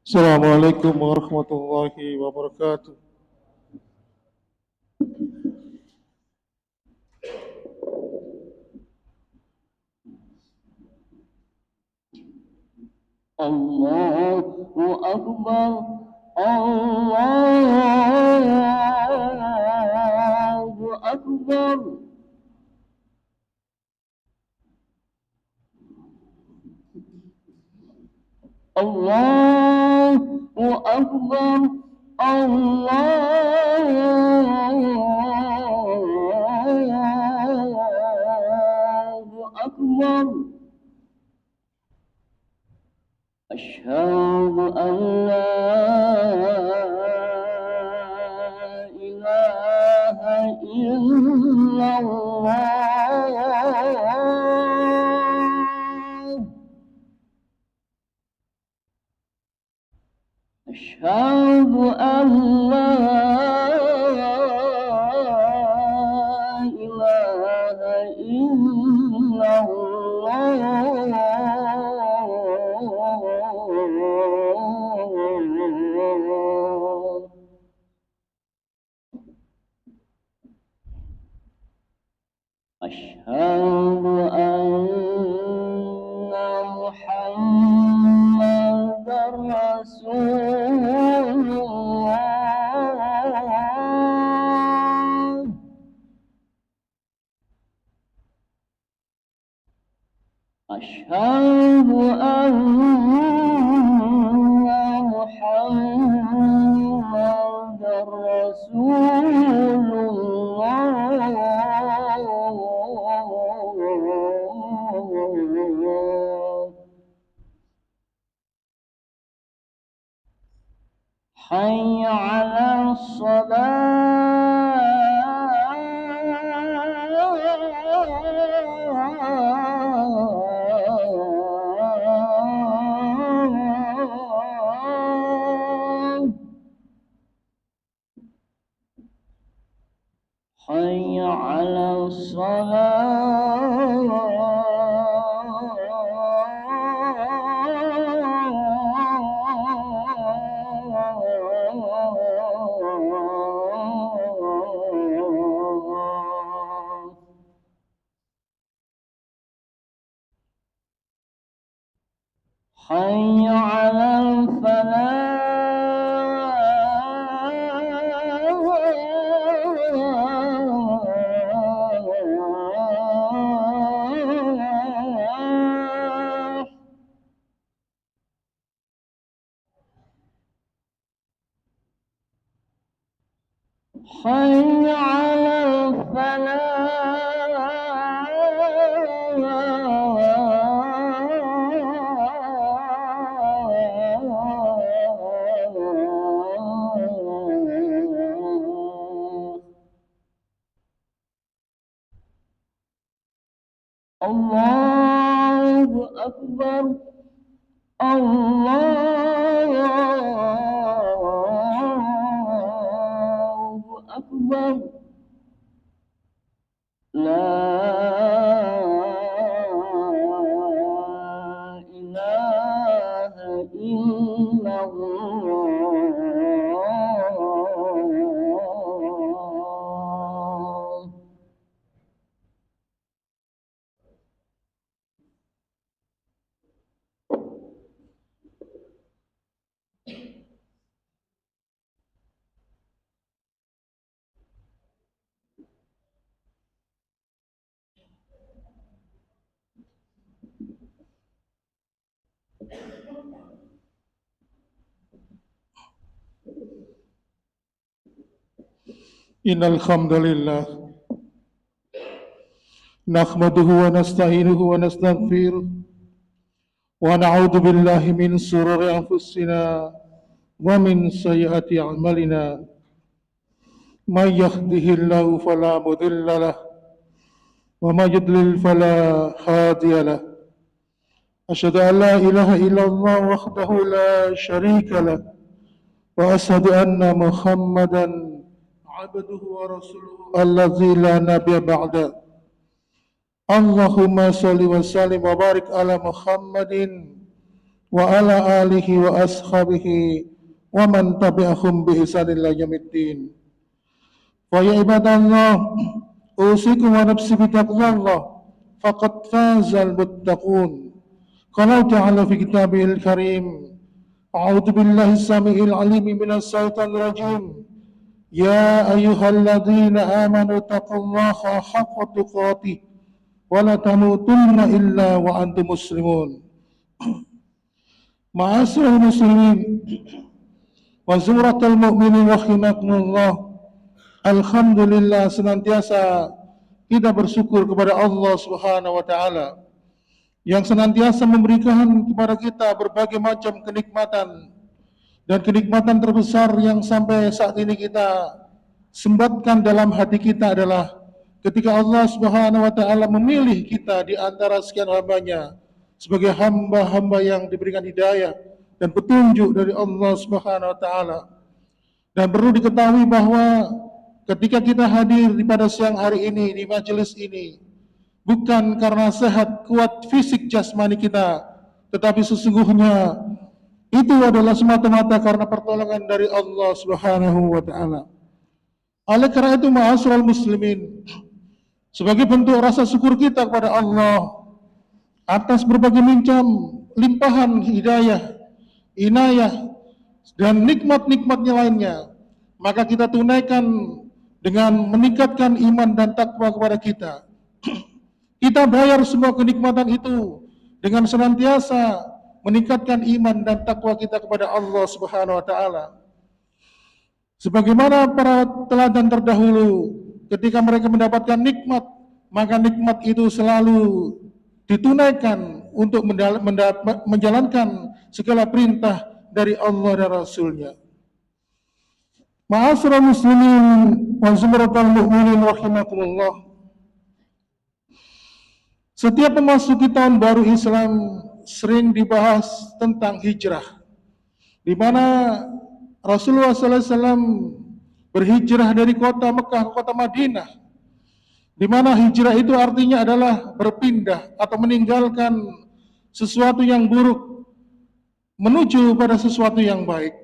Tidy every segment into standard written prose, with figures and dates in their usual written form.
Assalamualaikum warahmatullahi wabarakatuh. Allahu Akbar, Allahu Akbar. Allahu Akbar, Allahu Akbar. أشهد أن لا إله إلا الله. أشهد أن لا إله إلا الله. أشهد أن محمدا رسول الله. أشهد أن محمدا رسول الله. حي على الصلاة. حي على الصلاة. حي على الفلاح. حي على الفلاح. الله أكبر، الله أكبر. لا إله إلا الله. Innal hamdalillah nahmaduhu wa nasta'inuhu wa nastaghfiruh wa na'udzu billahi min shururi anfusina wa min sayyiati a'malina. May yahdihillahu fala mudilla lahu wa may yudlil fala hadiya lahu. Asyhadu an la ilaha illallah wahdahu la syarika lahu wa asyhadu anna Muhammadan abduhu wa rasuluhu allazi la nabiyya ba'da. Allahumma sholli wa sallim wa barik ala Muhammadin وعلى آله وأصحابه ومن تبعهم بإحسان إلى يوم الدين. فيا عباد الله أوصيكم ونفسي بتقوى الله فقد فاز المتقون. قال تعالى في كتابه الكريم أعوذ بالله السميع العليم من الشيطان الرجيم يا أيها الذين آمنوا اتقوا الله حق تقاته ولا تموتن إلا وأنتم مسلمون. Ma'asyiral muslimin wa zumratal mu'minin rahimakumullah. Alhamdulillah, senantiasa kita bersyukur kepada Allah Subhanahu wa taala yang senantiasa memberikan kepada kita berbagai macam kenikmatan, dan kenikmatan terbesar yang sampai saat ini kita sembatkan dalam hati kita adalah ketika Allah Subhanahu wa taala memilih kita di antara sekian hamba-Nya sebagai hamba-hamba yang diberikan hidayah dan petunjuk dari Allah Subhanahu wa taala. Dan perlu diketahui bahwa ketika kita hadir di pada siang hari ini di majelis ini bukan karena sehat kuat fisik jasmani kita, tetapi sesungguhnya itu adalah semata-mata karena pertolongan dari Allah Subhanahu wa taala. Oleh karena itu, ma'asyiral muslimin, sebagai bentuk rasa syukur kita kepada Allah atas berbagai macam limpahan hidayah, inayah, dan nikmat-nikmatnya lainnya, maka kita tunaikan dengan meningkatkan iman dan takwa kepada kita. Kita bayar semua kenikmatan itu dengan senantiasa meningkatkan iman dan takwa kita kepada Allah Subhanahu wa taala. Sebagaimana para teladan terdahulu, ketika mereka mendapatkan nikmat, maka nikmat itu selalu ditunaikan untuk menjalankan segala perintah dari Allah dan Rasul-Nya. Ma'asyiral muslimin wa zumratal mu'minin rahimakumullah. Setiap memasuki tahun baru Islam sering dibahas tentang hijrah, di mana Rasulullah SAW berhijrah dari kota Mekah ke kota Madinah, di mana hijrah itu artinya adalah berpindah atau meninggalkan sesuatu yang buruk menuju pada sesuatu yang baik.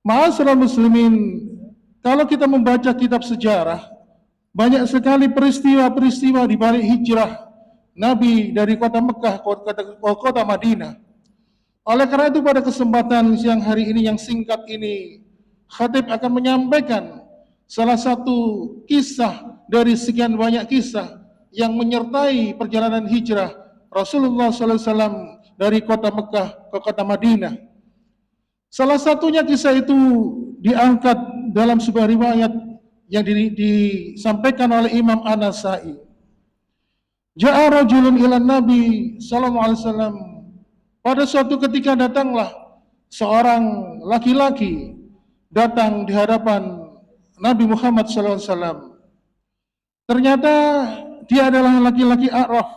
Ma'asyiral muslimin, kalau kita membaca kitab sejarah, banyak sekali peristiwa-peristiwa di balik hijrah Nabi dari kota Mekah ke kota Madinah. Oleh karena itu, pada kesempatan siang hari ini yang singkat ini, khatib akan menyampaikan salah satu kisah dari sekian banyak kisah yang menyertai perjalanan hijrah Rasulullah SAW dari kota Mekah ke kota Madinah. Salah satunya kisah itu diangkat dalam sebuah riwayat yang disampaikan oleh Imam An-Nasai. Ja'a rajulun ila Nabi sallallahu alaihi wasallam. Pada suatu ketika datanglah seorang laki-laki datang di hadapan Nabi Muhammad sallallahu alaihi wasallam. Ternyata dia adalah laki-laki A'raf.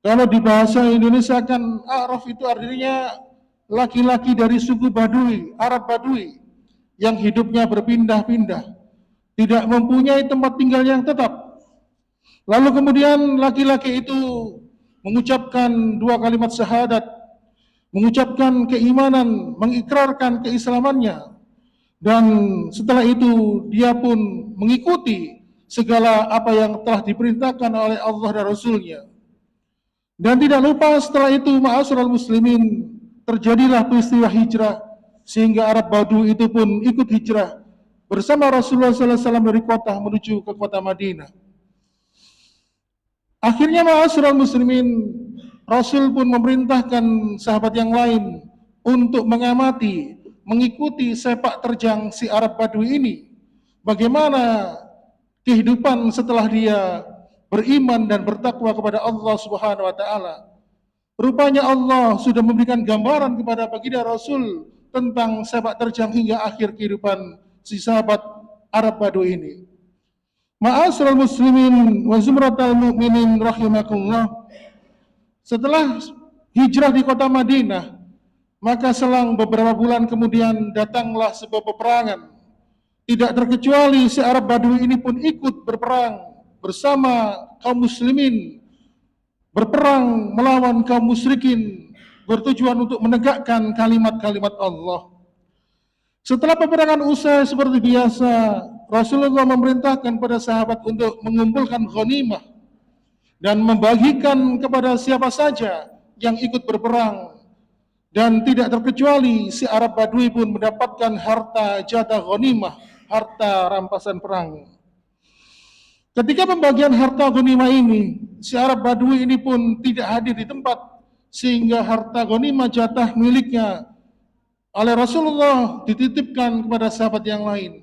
Kalau di bahasa Indonesia kan A'raf itu artinya laki-laki dari suku Badui, Arab Badui, yang hidupnya berpindah-pindah, tidak mempunyai tempat tinggal yang tetap. Lalu kemudian laki-laki itu mengucapkan dua kalimat syahadat, mengucapkan keimanan, mengikrarkan keislamannya, dan setelah itu dia pun mengikuti segala apa yang telah diperintahkan oleh Allah dan Rasul-Nya. Dan tidak lupa setelah itu, ma'asyiral muslimin, terjadilah peristiwa hijrah, sehingga Arab Badui itu pun ikut hijrah bersama Rasulullah SAW dari kota menuju ke kota Madinah. Akhirnya, ma'asyiral muslimin, Rasul pun memerintahkan sahabat yang lain untuk mengamati, mengikuti sepak terjang si Arab Badui ini. Bagaimana kehidupan setelah dia beriman dan bertakwa kepada Allah Subhanahu wa taala. Rupanya Allah sudah memberikan gambaran kepada baginda Rasul tentang sepak terjang hingga akhir kehidupan si sahabat Arab Badui ini. Ma'asyiral muslimin wa zumratal mu'minin rahimakumullah. Setelah hijrah di kota Madinah, maka selang beberapa bulan kemudian datanglah sebuah peperangan. Tidak terkecuali si Arab Badui ini pun ikut berperang bersama kaum muslimin, berperang melawan kaum musyrikin bertujuan untuk menegakkan kalimat-kalimat Allah. Setelah peperangan usai seperti biasa, Rasulullah memerintahkan pada sahabat untuk mengumpulkan ghanimah dan membagikan kepada siapa saja yang ikut berperang, dan tidak terkecuali si Arab Badui pun mendapatkan harta jatah ghanimah, harta rampasan perang. Ketika pembagian harta ghanimah ini, si Arab Badui ini pun tidak hadir di tempat, sehingga harta ghanimah jatah miliknya oleh Rasulullah dititipkan kepada sahabat yang lain.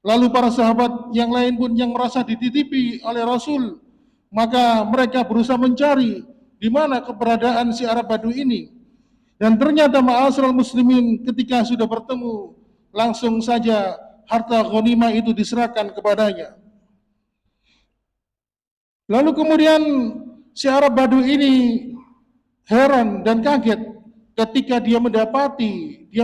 Lalu para sahabat yang lain pun yang merasa dititipi oleh Rasul, maka mereka berusaha mencari di mana keberadaan si Arab Badui ini. Dan ternyata ma'asyiral muslimin, ketika sudah bertemu, langsung saja harta ghanimah itu diserahkan kepadanya. Lalu kemudian si Arab Badui ini heran dan kaget ketika dia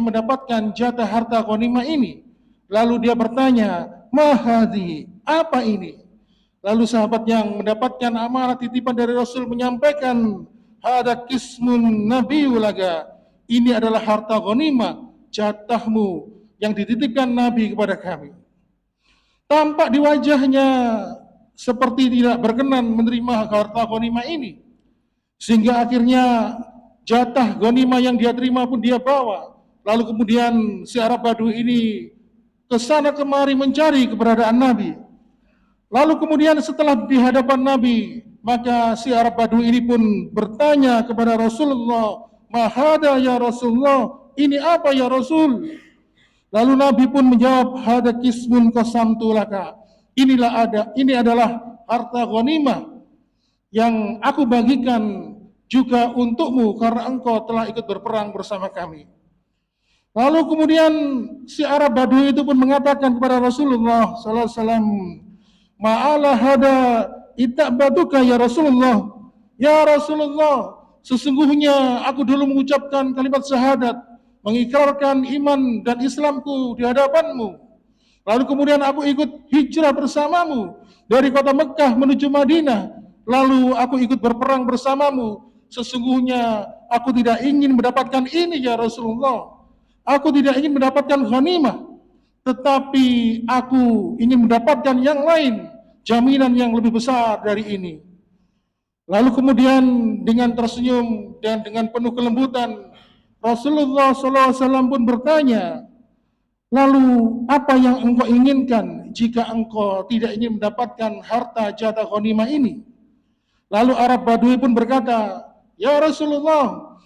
mendapatkan jatah harta ghanimah ini. Lalu dia bertanya, "Mahadhi, apa ini?" Lalu sahabat yang mendapatkan amanah titipan dari Rasul menyampaikan, "Hada kismun nabiyyu laka." Ini adalah harta ghanimah, jatahmu yang dititipkan Nabi kepada kami. Tampak di wajahnya seperti tidak berkenan menerima harta ghanimah ini, sehingga akhirnya jatah ghanimah yang dia terima pun dia bawa. Lalu kemudian si Arab Badui ini ke sana kemari mencari keberadaan Nabi. Lalu kemudian setelah di hadapan Nabi, maka si Arab Badui ini pun bertanya kepada Rasulullah, "Mahada ya Rasulullah, ini apa ya Rasul?" Lalu Nabi pun menjawab, "Hada kismun qasamtu laka." Ini adalah harta ghanimah yang aku bagikan juga untukmu karena engkau telah ikut berperang bersama kami. Lalu kemudian si Arab Badui itu pun mengatakan kepada Rasulullah sallallahu alaihi wasallam, "Ma'ala hada itabatuka ya Rasulullah." Ya Rasulullah, sesungguhnya aku dulu mengucapkan kalimat syahadat, mengikrarkan iman dan Islamku di hadapanmu. Lalu kemudian aku ikut hijrah bersamamu dari kota Mekah menuju Madinah. Lalu aku ikut berperang bersamamu. Sesungguhnya aku tidak ingin mendapatkan ini ya Rasulullah. Aku tidak ingin mendapatkan ghanimah, tetapi aku ingin mendapatkan yang lain, jaminan yang lebih besar dari ini. Lalu kemudian dengan tersenyum dan dengan penuh kelembutan, Rasulullah SAW pun bertanya, "Lalu apa yang engkau inginkan jika engkau tidak ingin mendapatkan harta jatah ghanimah ini?" Lalu Arab Badui pun berkata, "Ya Rasulullah,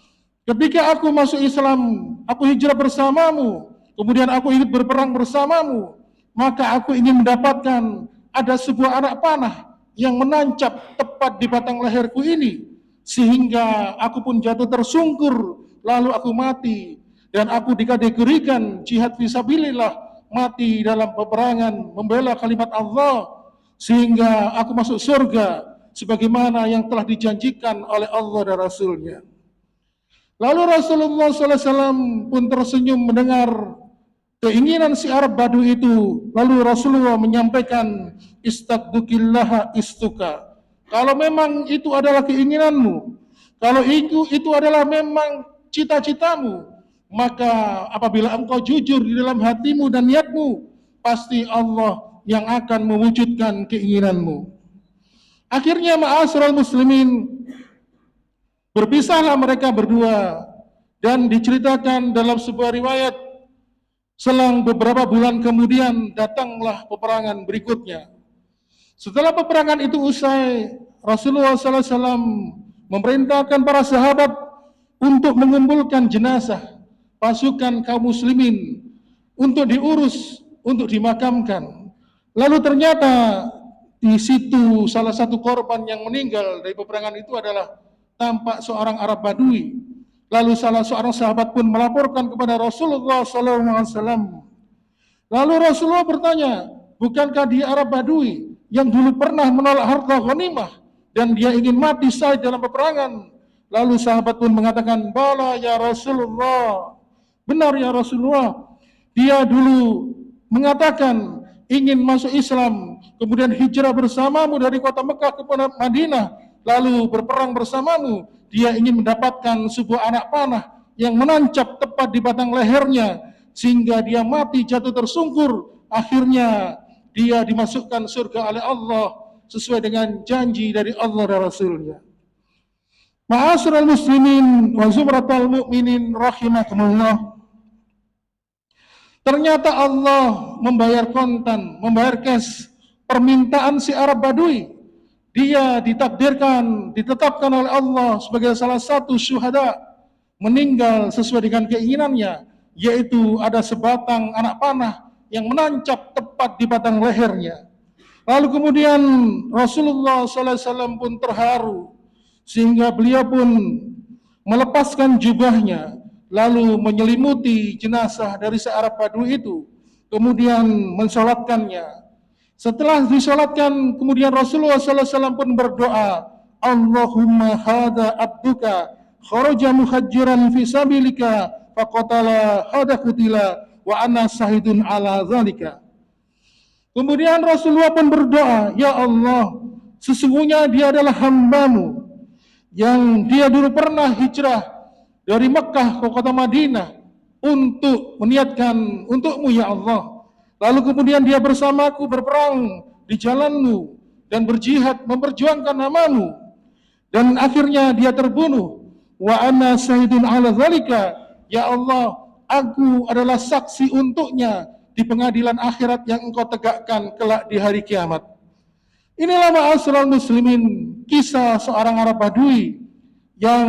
ketika aku masuk Islam, aku hijrah bersamamu, kemudian aku ikut berperang bersamamu, maka aku ingin mendapatkan ada sebuah anak panah yang menancap tepat di batang leherku ini, sehingga aku pun jatuh tersungkur, lalu aku mati, dan aku dikategorikan jihad fisabilillah, mati dalam peperangan membela kalimat Allah, sehingga aku masuk surga sebagaimana yang telah dijanjikan oleh Allah dan Rasulnya." Lalu Rasulullah SAW pun tersenyum mendengar keinginan si Arab Badui itu. Lalu Rasulullah menyampaikan, "Istaqdukillaha istuka." Kalau memang itu adalah keinginanmu, kalau itu adalah memang cita-citamu, maka apabila engkau jujur di dalam hatimu dan niatmu, pasti Allah yang akan mewujudkan keinginanmu. Akhirnya ma'asyiral muslimin, berpisahlah mereka berdua, dan diceritakan dalam sebuah riwayat, selang beberapa bulan kemudian datanglah peperangan berikutnya. Setelah peperangan itu usai, Rasulullah SAW memerintahkan para sahabat untuk mengumpulkan jenazah pasukan kaum muslimin untuk diurus, untuk dimakamkan. Lalu ternyata di situ salah satu korban yang meninggal dari peperangan itu adalah tampak seorang Arab Badui. Lalu salah seorang sahabat pun melaporkan kepada Rasulullah SAW. Lalu Rasulullah bertanya, "Bukankah dia Arab Badui yang dulu pernah menolak harta ghanimah dan dia ingin mati syahid dalam peperangan?" Lalu sahabat pun mengatakan, "Bala ya Rasulullah." Benar ya Rasulullah, dia dulu mengatakan ingin masuk Islam, kemudian hijrah bersamamu dari kota Mekah ke Madinah, lalu berperang bersamamu, dia ingin mendapatkan sebuah anak panah yang menancap tepat di batang lehernya, sehingga dia mati jatuh tersungkur. Akhirnya dia dimasukkan surga oleh Allah sesuai dengan janji dari Allah dan Rasulnya. Ma'asyiral muslimin wa zumratal mu'minin rahimakumullah. Ternyata Allah membayar kontan, membayar cash permintaan si Arab Badui. Dia ditetapkan oleh Allah sebagai salah satu syuhada, meninggal sesuai dengan keinginannya, yaitu ada sebatang anak panah yang menancap tepat di batang lehernya. Lalu kemudian Rasulullah SAW pun terharu, sehingga beliau pun melepaskan jubahnya, lalu menyelimuti jenazah dari seorang Badui itu, kemudian mensolatkannya. Setelah disolatkan, kemudian Rasulullah SAW pun berdoa, Allahumma hada abduka kharaja muhajjiran fi sabilika faqatala hada kutila wa ana sahidun ala zalika. Kemudian Rasulullah pun berdoa, ya Allah, sesungguhnya dia adalah hambamu yang dia dulu pernah hijrah dari Mekah ke kota Madinah untuk meniatkan untukmu ya Allah. Lalu kemudian dia bersamaku berperang di jalanmu dan berjihad memperjuangkan namamu. Dan akhirnya dia terbunuh. Wa ana syahidun ala zalika. Ya Allah, aku adalah saksi untuknya di pengadilan akhirat yang engkau tegakkan kelak di hari kiamat. Inilah ma'asyiral muslimin, kisah seorang Arab Badui yang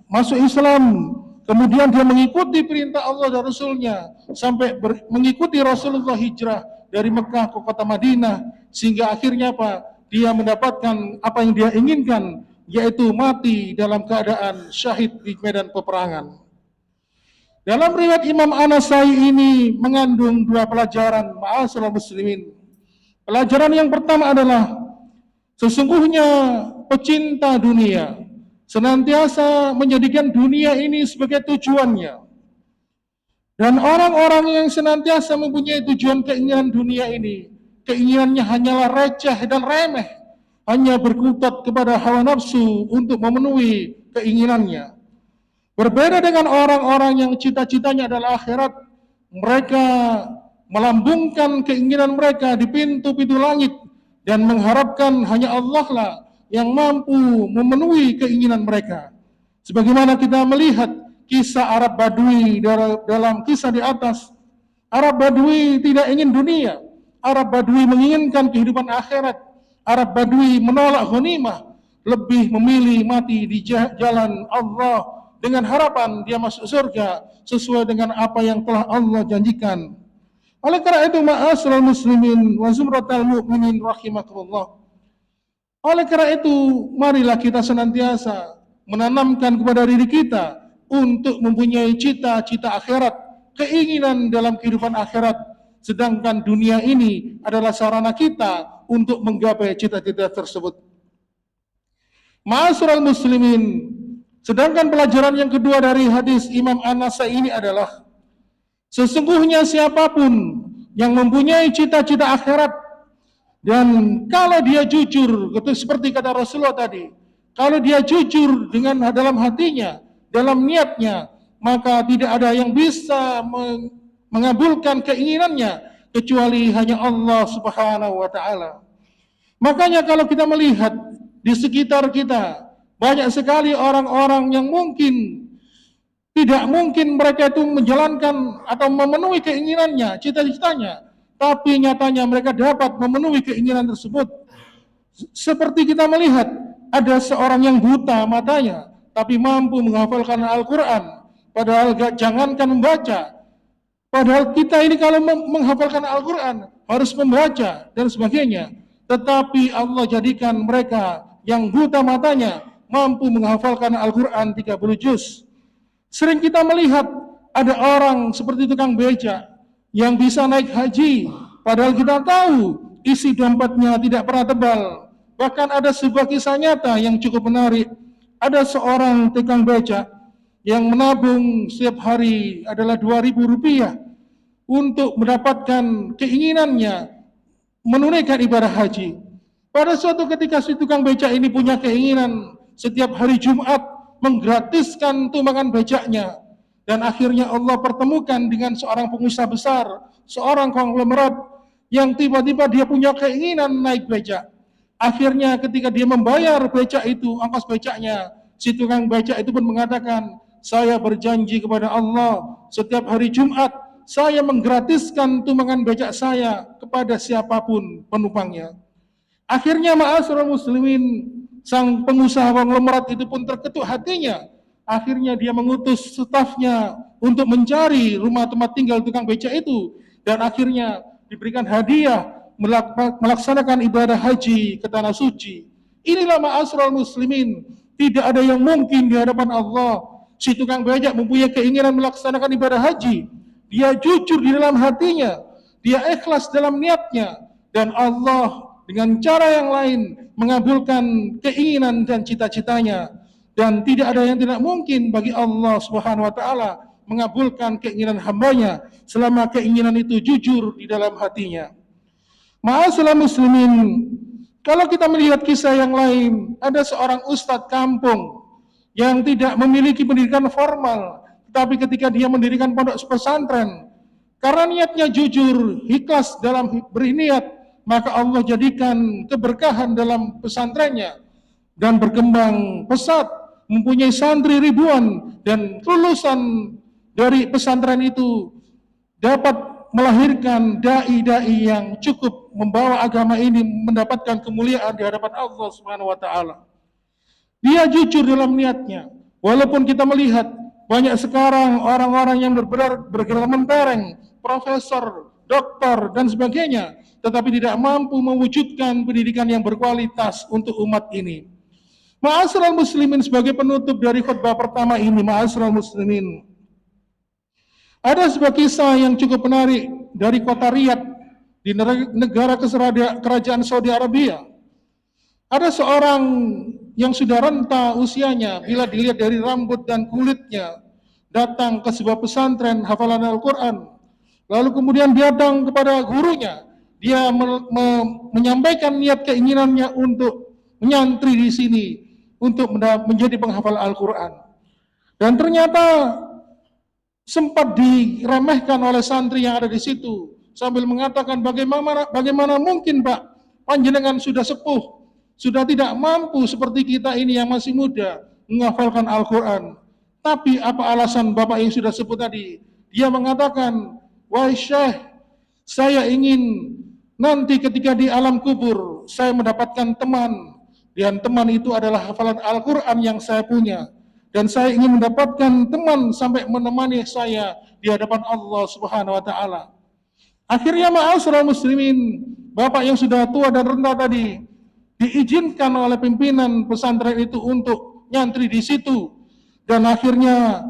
masuk Islam, kemudian dia mengikuti perintah Allah dan Rasulnya sampai mengikuti Rasulullah hijrah dari Mekah ke kota Madinah, sehingga akhirnya dia mendapatkan apa yang dia inginkan, yaitu mati dalam keadaan syahid di medan peperangan. Dalam riwayat Imam An-Nasai ini mengandung dua pelajaran, ma'asyiral muslimin. Pelajaran yang pertama adalah sesungguhnya pecinta dunia senantiasa menjadikan dunia ini sebagai tujuannya. Dan orang-orang yang senantiasa mempunyai tujuan keinginan dunia ini, keinginannya hanyalah receh dan remeh, hanya berkutat kepada hawa nafsu untuk memenuhi keinginannya. Berbeda dengan orang-orang yang cita-citanya adalah akhirat, mereka melambungkan keinginan mereka di pintu-pintu langit dan mengharapkan hanya Allah lah yang mampu memenuhi keinginan mereka. Sebagaimana kita melihat kisah Arab Badui dalam kisah di atas, Arab Badui tidak ingin dunia, Arab Badui menginginkan kehidupan akhirat, Arab Badui menolak ghanimah, lebih memilih mati di jalan Allah dengan harapan dia masuk surga sesuai dengan apa yang telah Allah janjikan. Oleh karena itu, ma'asyiral muslimin wa zumratal mu'minin rahimakumullah. Oleh karena itu, marilah kita senantiasa menanamkan kepada diri kita untuk mempunyai cita-cita akhirat, keinginan dalam kehidupan akhirat, sedangkan dunia ini adalah sarana kita untuk menggapai cita-cita tersebut. Ma'asyiral muslimin, sedangkan pelajaran yang kedua dari hadis Imam An-Nasai ini adalah sesungguhnya siapapun yang mempunyai cita-cita akhirat dan kalau dia jujur, seperti kata Rasulullah tadi, kalau dia jujur dengan dalam hatinya, dalam niatnya, maka tidak ada yang bisa mengabulkan keinginannya kecuali hanya Allah Subhanahu wa taala. Makanya kalau kita melihat di sekitar kita, banyak sekali orang-orang yang tidak mungkin mereka itu menjalankan atau memenuhi keinginannya, cita-citanya, tapi nyatanya mereka dapat memenuhi keinginan tersebut. Seperti kita melihat ada seorang yang buta matanya, tapi mampu menghafalkan Al-Quran, padahal jangankan membaca. Padahal kita ini kalau menghafalkan Al-Quran harus membaca dan sebagainya. Tetapi Allah jadikan mereka yang buta matanya mampu menghafalkan Al-Quran 30 juz. Sering kita melihat ada orang seperti tukang beca yang bisa naik haji, padahal kita tahu isi dompetnya tidak pernah tebal. Bahkan ada sebuah kisah nyata yang cukup menarik. Ada seorang tukang beca yang menabung setiap hari adalah 2.000 rupiah untuk mendapatkan keinginannya menunaikan ibadah haji. Pada suatu ketika si tukang becak ini punya keinginan setiap hari Jumat menggratiskan tumpangan becaknya. Dan akhirnya Allah pertemukan dengan seorang pengusaha besar, seorang konglomerat yang tiba-tiba dia punya keinginan naik becak. Akhirnya ketika dia membayar becak itu, ongkos becaknya, si tukang becak itu pun mengatakan, saya berjanji kepada Allah, setiap hari Jumat, saya menggratiskan tumpangan becak saya kepada siapapun penumpangnya. Akhirnya ma'asyiral muslimin, sang pengusaha konglomerat itu pun terketuk hatinya. Akhirnya dia mengutus stafnya untuk mencari rumah tempat tinggal tukang becak itu. Dan akhirnya diberikan hadiah melaksanakan ibadah haji ke tanah suci. Inilah ma'asyiral muslimin, tidak ada yang mungkin di hadapan Allah. Si tukang becak mempunyai keinginan melaksanakan ibadah haji. Dia jujur di dalam hatinya, dia ikhlas dalam niatnya, dan Allah dengan cara yang lain mengabulkan keinginan dan cita-citanya. Dan tidak ada yang tidak mungkin bagi Allah Subhanahu wa taala mengabulkan keinginan hambanya selama keinginan itu jujur di dalam hatinya. Ma'asyiral muslimin, kalau kita melihat kisah yang lain, ada seorang ustadz kampung yang tidak memiliki pendidikan formal, tetapi ketika dia mendirikan pondok pesantren, karena niatnya jujur, ikhlas dalam berniat, maka Allah jadikan keberkahan dalam pesantrennya dan berkembang pesat, mempunyai santri ribuan, dan lulusan dari pesantren itu dapat melahirkan dai-dai yang cukup membawa agama ini mendapatkan kemuliaan di hadapan Allah Subhanahu wa taala. Dia jujur dalam niatnya. Walaupun kita melihat banyak sekarang orang-orang yang bergerak mentereng, profesor, doktor, dan sebagainya, tetapi tidak mampu mewujudkan pendidikan yang berkualitas untuk umat ini. Ma'asyiral muslimin, sebagai penutup dari khutbah pertama ini, ma'asyiral muslimin, ada sebuah kisah yang cukup menarik dari kota Riyadh di negara kerajaan Saudi Arabia. Ada seorang yang sudah renta usianya, bila dilihat dari rambut dan kulitnya, datang ke sebuah pesantren hafalan Al-Quran. Lalu kemudian dia datang kepada gurunya. Dia menyampaikan niat keinginannya untuk menyantri di sini, untuk menjadi penghafal Al-Quran. Dan ternyata sempat diremehkan oleh santri yang ada di situ, sambil mengatakan, bagaimana mungkin Pak, panjenengan sudah sepuh, sudah tidak mampu seperti kita ini yang masih muda menghafalkan Al-Quran. Tapi apa alasan Bapak yang sudah sebut tadi? Dia mengatakan, wahai Syekh, saya ingin nanti ketika di alam kubur saya mendapatkan teman, dan teman itu adalah hafalan Al-Quran yang saya punya, dan saya ingin mendapatkan teman sampai menemani saya di hadapan Allah Subhanahu wa taala. Akhirnya ma'asyiral muslimin, Bapak yang sudah tua dan renta tadi diizinkan oleh pimpinan pesantren itu untuk nyantri di situ, dan akhirnya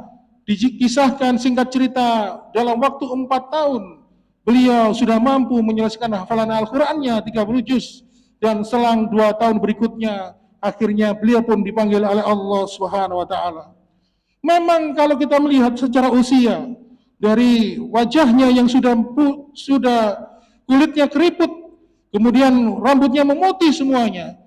dikisahkan singkat cerita dalam waktu 4 tahun beliau sudah mampu menyelesaikan hafalan Al-Qur'annya 30 juz, dan selang 2 tahun berikutnya akhirnya beliau pun dipanggil oleh Allah Subhanahu wa taala. Memang kalau kita melihat secara usia dari wajahnya yang sudah kulitnya keriput, kemudian rambutnya memutih semuanya,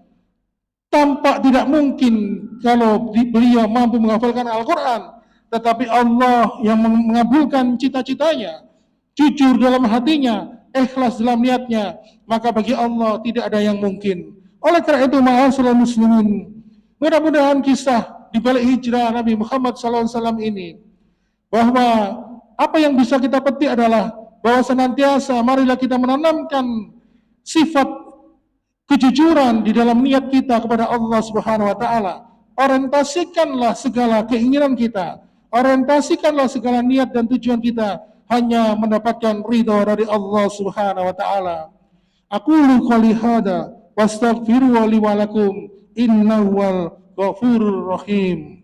tampak tidak mungkin kalau beliau mampu menghafalkan Al-Quran. Tetapi Allah yang mengabulkan cita-citanya, jujur dalam hatinya, ikhlas dalam niatnya, maka bagi Allah tidak ada yang mungkin. Oleh karena itu, ma'asyiral muslimin, mudah-mudahan kisah di balik hijrah Nabi Muhammad SAW ini, bahwa apa yang bisa kita petik adalah bahwa senantiasa marilah kita menanamkan sifat kejujuran di dalam niat kita kepada Allah Subhanahu wa taala. Orientasikanlah segala keinginan kita, orientasikanlah segala niat dan tujuan kita hanya mendapatkan ridha dari Allah Subhanahu wa taala. Aqulu qouli hadza wastaghfiru li wa lakum innahu wal ghafurur rahim.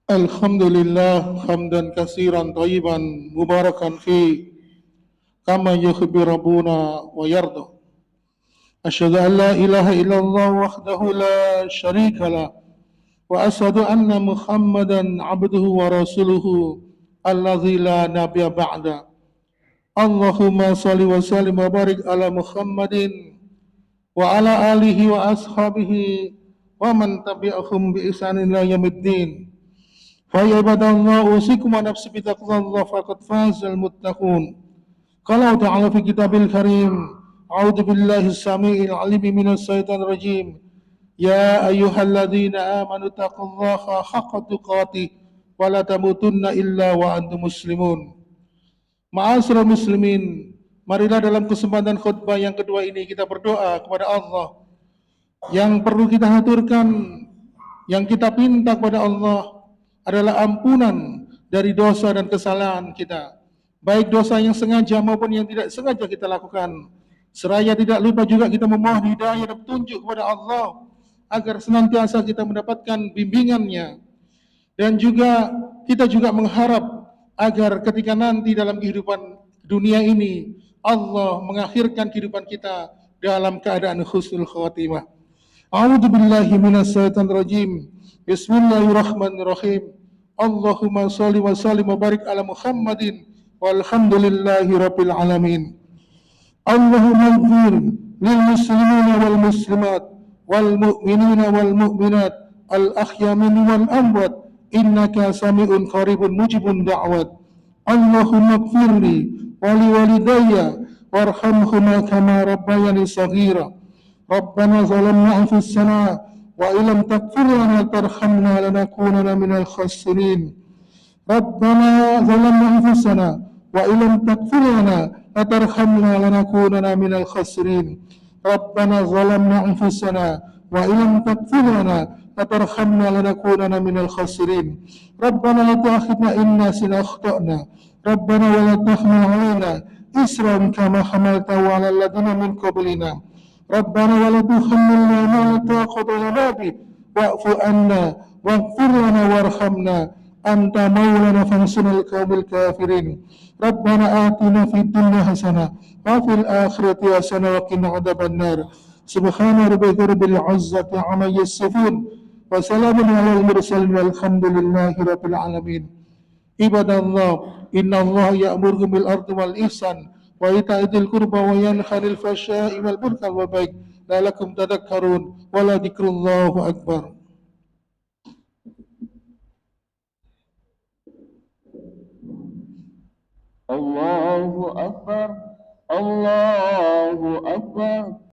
Alhamdulillah hamdan katsiran thayyiban mubarakan fi kama yuhibbu rabbuna wa yarda. أشهد أن لا إله إلا الله وحده لا شريك له وأشهد أن محمدا عبده ورسوله الذي لا نبي بعده اللهم صل وسلم وبارك على محمد وعلى آله وأصحابه ومن تبعهم بإحسان إلى يوم الدين فيا عباد الله أوصيكم ونفسي بتقوى الله فقد فاز المتقون قال تعالى في كتاب الكريم أعوذ بالله السميع العليم من الشيطان الرجيم يا أيها الذين آمنوا اتقوا الله حق تقاته ولا تموتن إلا وأنتم مسلمون. Ma'asyiral muslimin, marilah dalam kesempatan khutbah yang kedua ini kita berdoa kepada Allah. Yang perlu kita haturkan, yang kita pinta kepada Allah adalah ampunan dari dosa dan kesalahan kita. Baik dosa yang sengaja maupun yang tidak sengaja kita lakukan. Seraya tidak lupa juga kita memohon hidayah dan petunjuk kepada Allah agar senantiasa kita mendapatkan bimbingannya. Dan juga kita juga mengharap agar ketika nanti dalam kehidupan dunia ini Allah mengakhirkan kehidupan kita dalam keadaan husnul khatimah. A'udzu billahi minasyaitonir rajim. Bismillahirrahmanirrahim. Allahumma shalli wa sallim wa barik ala Muhammadin walhamdulillahi rabbil alamin. Allahumma ighfir lil muslimina wal muslimat wal mu'minina wal mu'minat al ahya minhum wal amwat innaka sami'un qaribun mujibun da'wat. Allahumma ighfirli wa li walidayya warhamhuma kama rabbayani shaghira. Rabbana zalamna anfusana wa illam taghfir lana tarhamna lanakunanna minal khasirin. Rabbana zalamna anfusana wa illam taghfir lana latarhamna lanakunanna minal khasirin. Rabbana zalamna anfusana wa illam taghfir lana latarhamna lanakunanna minal khasirin. Rabbana la tu'akhidna in nasina akhtana. Rabbana wa la tahmil 'alaina isran kama hamaltahu 'alal ladzina min qablina. Rabbana wa la tuhammilna ma la taqata lana bih wa'fu 'anna waghfir lana warhamna anta maulana fansurna al-qaumil kafirin. Rabbana atina fid dunya hasanah wa fil akhirati hasanah wa qina adzabannar. Subhana rabbika rabbil izzati amma yasifun wa salamun alal mursalin walhamdulillahi rabbil alamin. Ibadallah, innallaha ya'muru bil ardi wal ihsan wa ita'i dzil qurba wa yanha 'anil fahsya'i wal munkari wal baghi la'allakum tadhakkarun wa la dzikrullahu akbar. Allahu Akbar, Allahu Akbar.